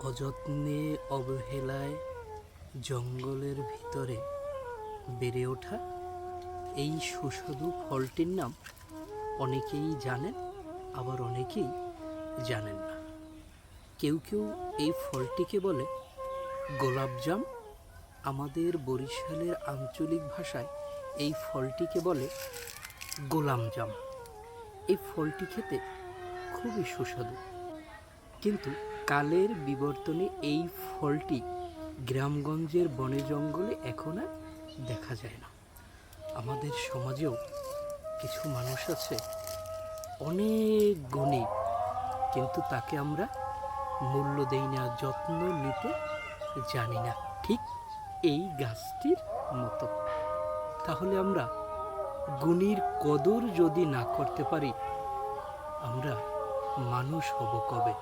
অযত্নে অবহেলায় জঙ্গলের ভিতরে বেড়ে ওঠা এই সুস্বাদু ফলটির নাম অনেকেই জানেন, আবার অনেকেই জানেন না। কেউ কেউ এই ফলটিকে বলে গোলাপজাম। আমাদের বরিশালের আঞ্চলিক ভাষায় এই ফলটিকে বলে গোলামজাম। এই ফলটি খেতে খুবই সুস্বাদু, কিন্তু কালের বিবর্তনে এই ফলটি গ্রামগঞ্জের বনে জঙ্গলে এখন আর দেখা যায় না। আমাদের সমাজেও কিছু মানুষ আছে অনেক গুণী, কিন্তু তাকে আমরা মূল্য দেই না, যত্ন নিতে জানি না, ঠিক এই গাছটির মতো। তাহলে আমরা গুণীর কদর যদি না করতে পারি, আমরা মানুষ হব কবে?